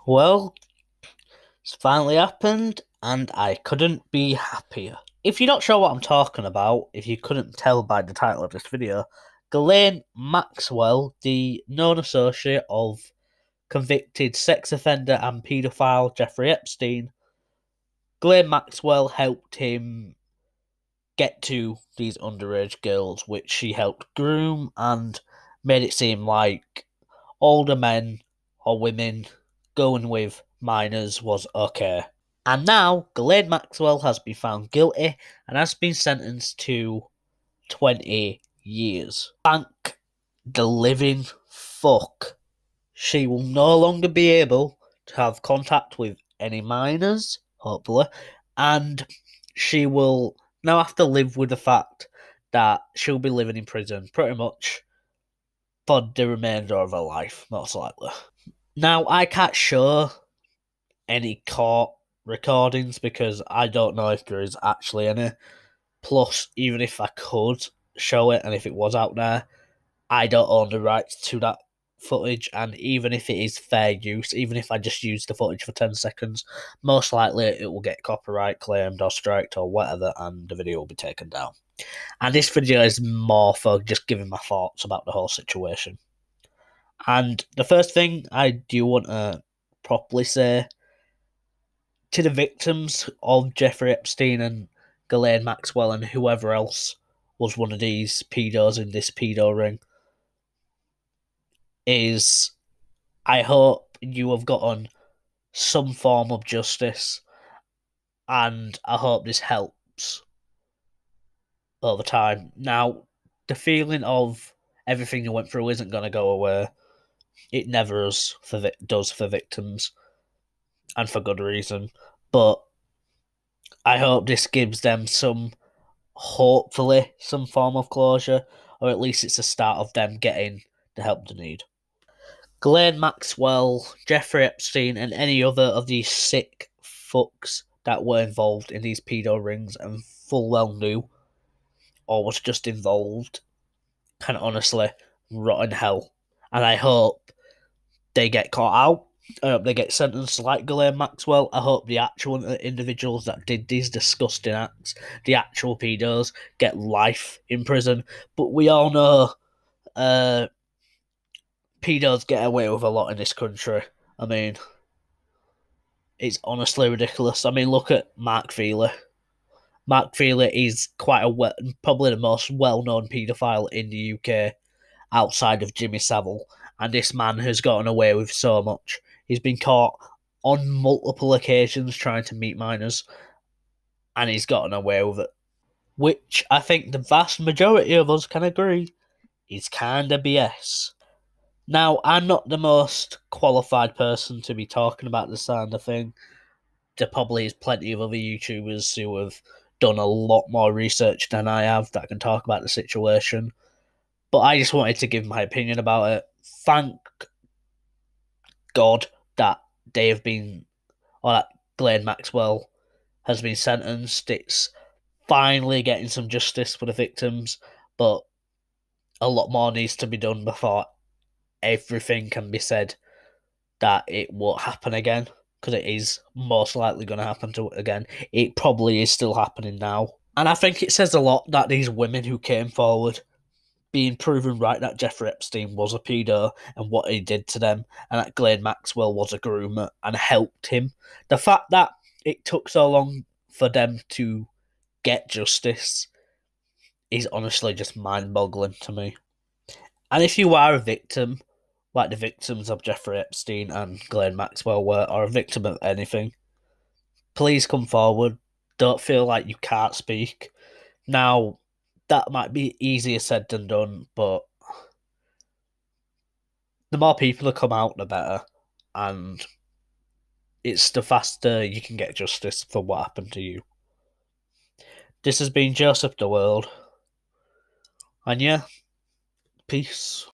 Well, it's finally happened, and I couldn't be happier. If you're not sure what I'm talking about, if you couldn't tell by the title of this video, Ghislaine Maxwell, the known associate of convicted sex offender and paedophile Jeffrey Epstein, Ghislaine Maxwell helped him get to these underage girls, which she helped groom and made it seem like older men or women going with minors was okay. And now, Ghislaine Maxwell has been found guilty and has been sentenced to 20 years. Thank the living fuck. She will no longer be able to have contact with any minors, hopefully, and she will now have to live with the fact that she'll be living in prison pretty much for the remainder of her life, most likely. Now, I can't show any court recordings because I don't know if there is actually any. Plus, even if I could show it and if it was out there, I don't own the rights to that footage. And even if it is fair use, even if I just use the footage for 10 seconds, most likely it will get copyright claimed or striked or whatever, and the video will be taken down. And this video is more for just giving my thoughts about the whole situation. And the first thing I do want to properly say to the victims of Jeffrey Epstein and Ghislaine Maxwell and whoever else was one of these pedos in this pedo ring is I hope you have gotten some form of justice, and I hope this helps over time. Now, the feeling of everything you went through isn't going to go away. It never does for victims, and for good reason. But I hope this gives them hopefully, some form of closure, or at least it's the start of them getting the help they need. Ghislaine Maxwell, Jeffrey Epstein, and any other of these sick fucks that were involved in these pedo rings and full well knew or was just involved can honestly rot in hell. And I hope they get caught out. I hope they get sentenced like Ghislaine Maxwell. I hope the actual individuals that did these disgusting acts, the actual pedos, get life in prison. But we all know pedos get away with a lot in this country. I mean, it's honestly ridiculous. I mean, look at Mark Feely. Mark Feely is probably the most well-known paedophile in the UK outside of Jimmy Savile, and this man has gotten away with so much. He's been caught on multiple occasions trying to meet minors, and he's gotten away with it. Which I think the vast majority of us can agree is kinda BS. Now, I'm not the most qualified person to be talking about this kind of thing. There probably is plenty of other YouTubers who have done a lot more research than I have that can talk about the situation. But I just wanted to give my opinion about it. Thank God that they have been, or that Ghislaine Maxwell has been sentenced. It's finally getting some justice for the victims, but a lot more needs to be done before everything can be said that it won't happen again, because it is most likely going to happen to it again. It probably is still happening now. And I think it says a lot that these women who came forward being proven right that Jeffrey Epstein was a pedo and what he did to them, and that Ghislaine Maxwell was a groomer and helped him. The fact that it took so long for them to get justice is honestly just mind-boggling to me. And if you are a victim, like the victims of Jeffrey Epstein and Ghislaine Maxwell were, or a victim of anything, please come forward. Don't feel like you can't speak. Now, that might be easier said than done, but the more people that come out, the better. And it's the faster you can get justice for what happened to you. This has been Joseph the World. And yeah, peace.